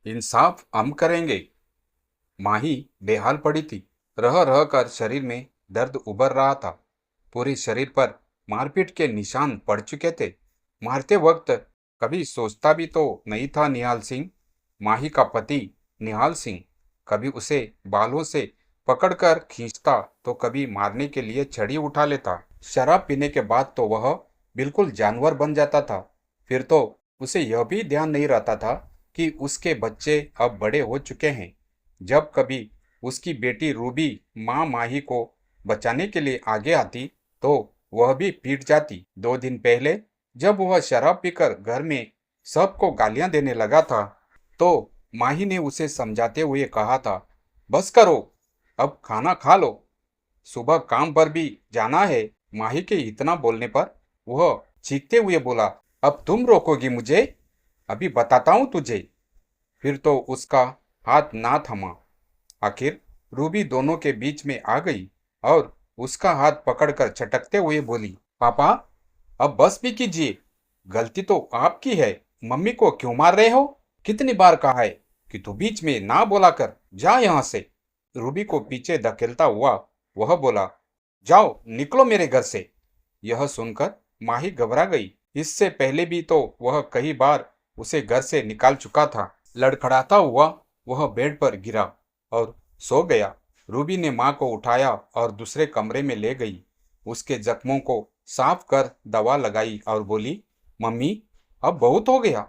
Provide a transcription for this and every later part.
इंसाफ हम करेंगे। माही बेहाल पड़ी थी। रह रह कर शरीर में दर्द उभर रहा था। पूरे शरीर पर मारपीट के निशान पड़ चुके थे। मारते वक्त कभी सोचता भी तो नहीं था निहाल सिंह, माही का पति निहाल सिंह, कभी उसे बालों से पकड़कर खींचता तो कभी मारने के लिए छड़ी उठा लेता। शराब पीने के बाद तो वह बिल्कुल जानवर बन जाता था। फिर तो उसे यह भी ध्यान नहीं रहता था कि उसके बच्चे अब बड़े हो चुके हैं। जब कभी उसकी बेटी रूबी माँ माही को बचाने के लिए आगे आती तो वह भी पीट जाती। 2 दिन पहले जब वह शराब पीकर घर में सबको गालियां देने लगा था तो माही ने उसे समझाते हुए कहा था, बस करो, अब खाना खा लो, सुबह काम पर भी जाना है। माही के इतना बोलने पर वह चीखते हुए बोला, अब तुम रोकोगी मुझे? अभी बताता हूं तुझे। फिर तो उसका हाथ ना थमा। आखिर रूबी दोनों के बीच में आ गई और उसका हाथ पकड़कर झटकते हुए बोली, पापा, अब बस भी कीजिए। गलती तो आपकी है। मम्मी को क्यों मार रहे हो? कितनी बार कहा है कि तू बीच में ना बोला कर, जा यहाँ से। रूबी को पीछे धकेलता हुआ वह बोला, जाओ निकलो मेरे घर से। यह सुनकर माही घबरा गई। इससे पहले भी तो वह कई बार उसे घर से निकाल चुका था। लड़खड़ाता हुआ वह बेड पर गिरा और सो गया। रूबी ने माँ को उठाया और दूसरे कमरे में ले गई। उसके जख्मों को साफ कर दवा लगाई और बोली, मम्मी, अब बहुत हो गया।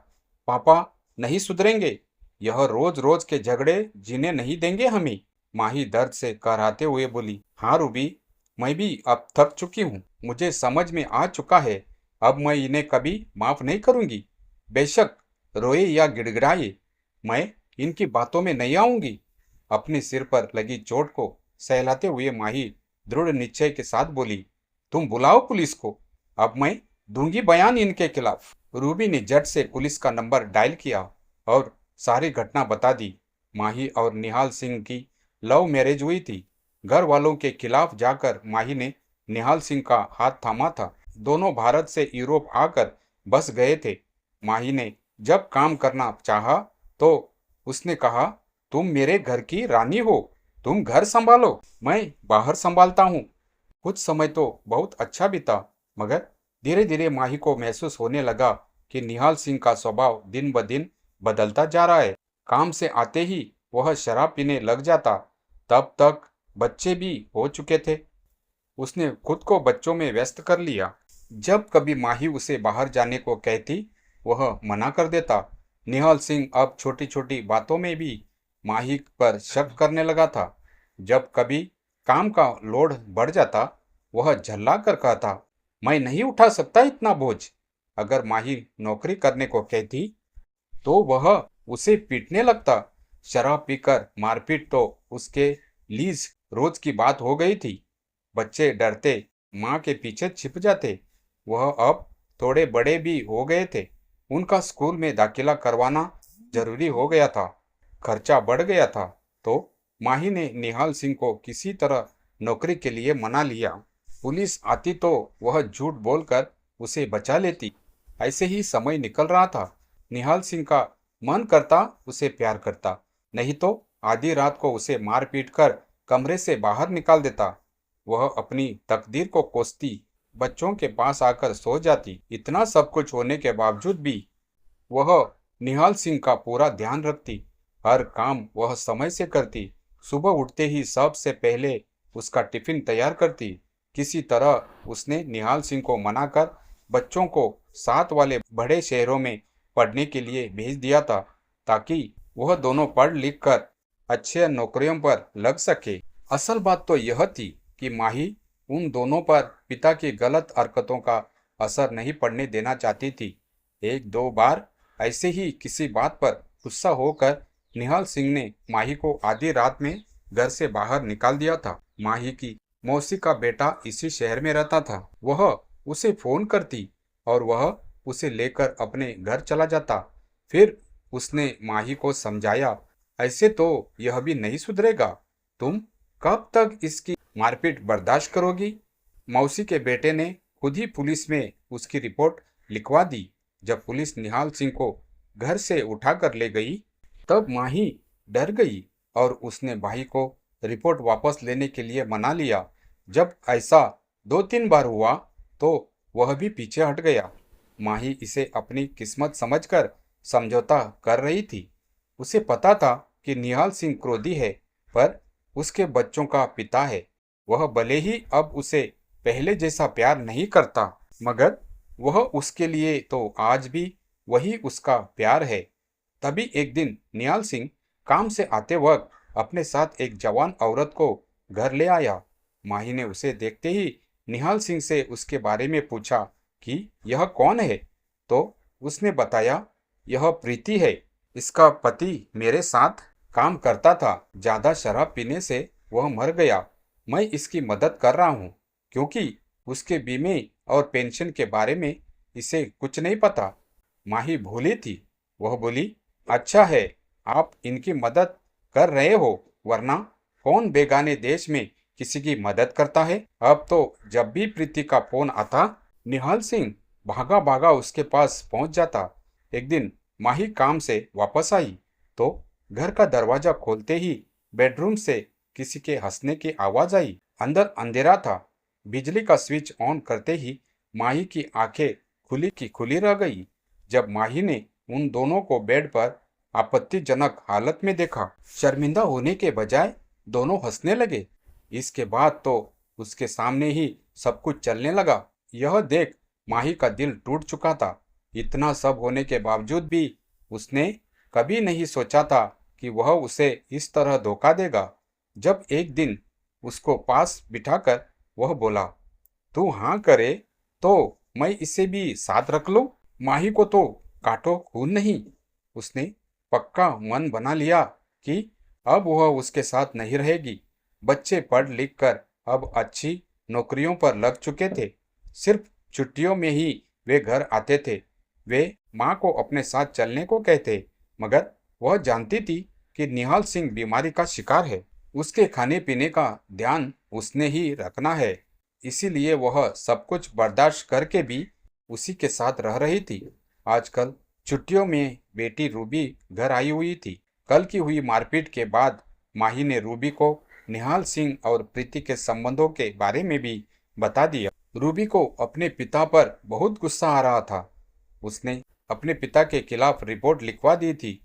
पापा नहीं सुधरेंगे। यह रोज रोज के झगड़े जीने नहीं देंगे हमें। माही दर्द से कराहते हुए बोली, हाँ रूबी, मैं भी अब थक चुकी हूँ। मुझे समझ में आ चुका है। अब मैं इन्हें कभी माफ नहीं करूंगी। बेशक रोए या गिड़गिड़ाए, मैं इनकी बातों में नहीं आऊंगी। अपने सिर पर लगी चोट को सहलाते हुए माही दृढ़ निश्चय के साथ बोली, तुम बुलाओ पुलिस को। अब मैं दूंगी बयान इनके खिलाफ। रूबी ने झट से पुलिस का नंबर डायल किया और सारी घटना बता दी। माही और निहाल सिंह की लव मैरिज हुई थी। घर वालों के खिलाफ जाकर माही ने निहाल सिंह का हाथ थामा था। दोनों भारत से यूरोप आकर बस गए थे। माही ने जब काम करना चाहा तो उसने कहा, तुम मेरे घर की रानी हो, तुम घर संभालो, मैं बाहर संभालता हूँ। कुछ समय तो बहुत अच्छा बीता, मगर धीरे धीरे माही को महसूस होने लगा कि निहाल सिंह का स्वभाव दिन ब दिन बदलता जा रहा है। काम से आते ही वह शराब पीने लग जाता। तब तक बच्चे भी हो चुके थे। उसने खुद को बच्चों में व्यस्त कर लिया। जब कभी माही उसे बाहर जाने को कहती, वह मना कर देता। निहाल सिंह अब छोटी छोटी बातों में भी माही पर शक करने लगा था। जब कभी काम का लोड बढ़ जाता, वह झल्ला कर कहता, मैं नहीं उठा सकता इतना बोझ। अगर माही नौकरी करने को कहती तो वह उसे पीटने लगता। शराब पीकर मारपीट तो उसके लीज रोज की बात हो गई थी। बच्चे डरते माँ के पीछे छिप जाते। वह अब थोड़े बड़े भी हो गए थे। उनका स्कूल में दाखिला करवाना जरूरी हो गया था। खर्चा बढ़ गया था तो माही ने निहाल सिंह को किसी तरह नौकरी के लिए मना लिया। पुलिस आती तो वह झूठ बोलकर उसे बचा लेती। ऐसे ही समय निकल रहा था। निहाल सिंह का मन करता उसे प्यार करता, नहीं तो आधी रात को उसे मार पीट कर कमरे से बाहर निकाल देता। वह अपनी तकदीर को कोसती, बच्चों के पास आकर सो जाती। इतना सब कुछ होने के बावजूद भी वह निहाल सिंह का पूरा ध्यान रखती। हर काम वह समय से करती। सुबह उठते ही सबसे पहले उसका टिफिन तैयार करती। किसी तरह उसने निहाल सिंह को मनाकर बच्चों को साथ वाले बड़े शहरों में पढ़ने के लिए भेज दिया था, ताकि वह दोनों पढ़ लिख कर अच्छे नौकरियों पर लग सके। असल बात तो यह थी कि माही उन दोनों पर पिता की गलत हरकतों का असर नहीं पड़ने देना चाहती थी। एक दो बार ऐसे ही किसी बात पर गुस्सा होकर निहाल सिंह ने माही को आधी रात में घर से बाहर निकाल दिया था। माही की मौसी का बेटा इसी शहर में रहता था। वह उसे फोन करती और वह उसे लेकर अपने घर चला जाता। फिर उसने माही को समझाया, ऐसे तो यह भी नहीं सुधरेगा। तुम कब तक इसकी मारपीट बर्दाश्त करोगी? मौसी के बेटे ने खुद ही पुलिस में उसकी रिपोर्ट लिखवा दी। जब पुलिस निहाल सिंह को घर से उठाकर ले गई तब माही डर गई और उसने भाई को रिपोर्ट वापस लेने के लिए मना लिया। जब ऐसा 2-3 बार हुआ तो वह भी पीछे हट गया। माही इसे अपनी किस्मत समझकर समझौता कर रही थी। उसे पता था कि निहाल सिंह क्रोधी है, पर उसके बच्चों का पिता है। वह भले ही अब उसे पहले जैसा प्यार नहीं करता, मगर वह उसके लिए तो आज भी वही उसका प्यार है। तभी एक दिन निहाल सिंह काम से आते वक्त अपने साथ एक जवान औरत को घर ले आया। माही ने उसे देखते ही निहाल सिंह से उसके बारे में पूछा कि यह कौन है। तो उसने बताया, यह प्रीति है। इसका पति मेरे साथ काम करता था। ज्यादा शराब पीने से वह मर गया। मैं इसकी मदद कर रहा हूँ क्योंकि उसके बीमे और पेंशन के बारे में इसे कुछ नहीं पता। माही भोली थी। वह बोली, अच्छा है, आप इनकी मदद कर रहे हो, वरना कौन बेगाने देश में किसी की मदद करता है। अब तो जब भी प्रीति का फोन आता, निहाल सिंह भागा भागा उसके पास पहुंच जाता। एक दिन माही काम से वापस आई तो घर का दरवाजा खोलते ही बेडरूम से किसी के हंसने की आवाज आई। अंदर अंधेरा था। बिजली का स्विच ऑन करते ही माही की आंखें खुली की खुली रह गई। जब माही ने उन दोनों को बेड पर आपत्तिजनक हालत में देखा, शर्मिंदा होने के बजाय दोनों हंसने लगे। इसके बाद तो उसके सामने ही सब कुछ चलने लगा। यह देख माही का दिल टूट चुका था। इतना सब होने के बावजूद भी उसने कभी नहीं सोचा था कि वह उसे इस तरह धोखा देगा। जब एक दिन उसको पास बिठाकर वह बोला, तू हाँ करे तो मैं इसे भी साथ रख लूं। माही को तो काटो खून नहीं। उसने पक्का मन बना लिया कि अब वह उसके साथ नहीं रहेगी। बच्चे पढ़ लिख कर अब अच्छी नौकरियों पर लग चुके थे। सिर्फ छुट्टियों में ही वे घर आते थे। वे माँ को अपने साथ चलने को कहते, मगर वह जानती थी कि निहाल सिंह बीमारी का शिकार है। उसके खाने पीने का ध्यान उसने ही रखना है। इसीलिए वह सब कुछ बर्दाश्त करके भी उसी के साथ रह रही थी। आजकल छुट्टियों में बेटी रूबी घर आई हुई थी। कल की हुई मारपीट के बाद माही ने रूबी को निहाल सिंह और प्रीति के संबंधों के बारे में भी बता दिया। रूबी को अपने पिता पर बहुत गुस्सा आ रहा था। उसने अपने पिता के खिलाफ रिपोर्ट लिखवा दी थी।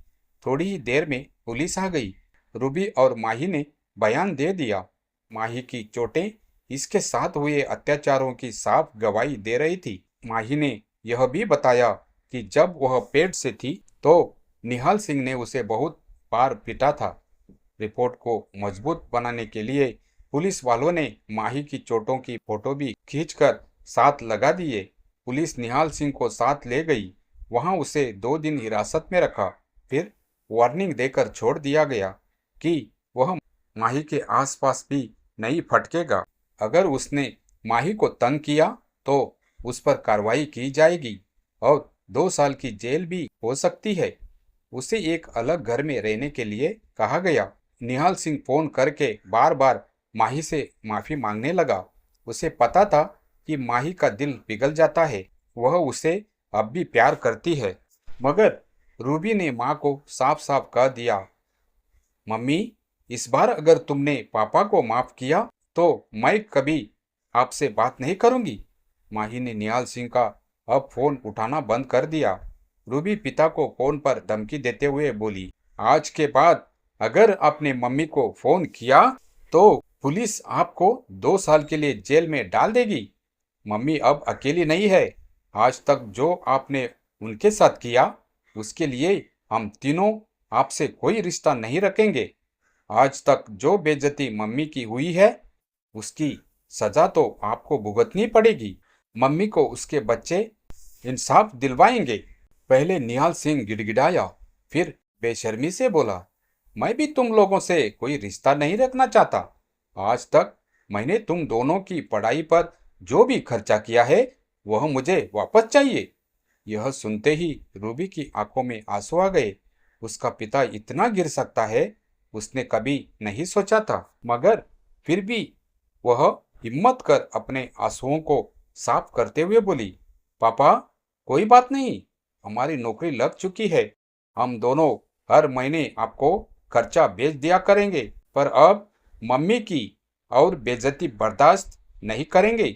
थोड़ी ही देर में पुलिस आ गई। रूबी और माही ने बयान दे दिया। माही की चोटें इसके साथ हुए अत्याचारों की साफ गवाही दे रही थी। माही ने यह भी बताया कि जब वह पेट से थी तो निहाल सिंह ने उसे बहुत बार पीटा था। रिपोर्ट को मजबूत बनाने के लिए पुलिस वालों ने माही की चोटों की फोटो भी खींचकर साथ लगा दिए। पुलिस निहाल सिंह को साथ ले गई। वहां उसे 2 दिन हिरासत में रखा। फिर वार्निंग देकर छोड़ दिया गया कि वह माही के आसपास भी नहीं फटकेगा। अगर उसने माही को तंग किया तो उस पर कार्रवाई की जाएगी और 2 साल की जेल भी हो सकती है। उसे एक अलग घर में रहने के लिए कहा गया। निहाल सिंह फोन करके बार बार माही से माफी मांगने लगा। उसे पता था कि माही का दिल पिघल जाता है। वह उसे अब भी प्यार करती है। मगर रूबी ने माँ को साफ साफ कह दिया, मम्मी, इस बार अगर तुमने पापा को माफ किया तो मैं कभी आपसे बात नहीं करूंगी। माही ने निहाल सिंह का अब फोन उठाना बंद कर दिया। रूबी पिता को फोन पर धमकी देते हुए बोली, आज के बाद अगर आपने मम्मी को फोन किया तो पुलिस आपको 2 साल के लिए जेल में डाल देगी। मम्मी अब अकेली नहीं है। आज तक जो आपने उनके साथ किया उसके लिए हम तीनों आपसे कोई रिश्ता नहीं रखेंगे। आज तक जो बेइज्जती मम्मी की हुई है उसकी सजा तो आपको भुगतनी पड़ेगी। मम्मी को उसके बच्चे इंसाफ दिलवाएंगे। पहले निहाल सिंह गिड़गिड़ाया, फिर बेशर्मी से बोला, मैं भी तुम लोगों से कोई रिश्ता नहीं रखना चाहता। आज तक मैंने तुम दोनों की पढ़ाई पर जो भी खर्चा किया है वह मुझे वापस चाहिए। यह सुनते ही रूबी की आंखों में आंसू आ गए। उसका पिता इतना गिर सकता है उसने कभी नहीं सोचा था। मगर फिर भी वह हिम्मत कर अपने आंसुओं को साफ करते हुए बोली, पापा, कोई बात नहीं, हमारी नौकरी लग चुकी है। हम दोनों हर महीने आपको खर्चा भेज दिया करेंगे, पर अब मम्मी की और बेइज्जती बर्दाश्त नहीं करेंगे।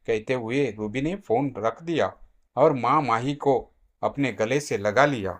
कहते हुए रूबी ने फोन रख दिया और माँ माही को अपने गले से लगा लिया।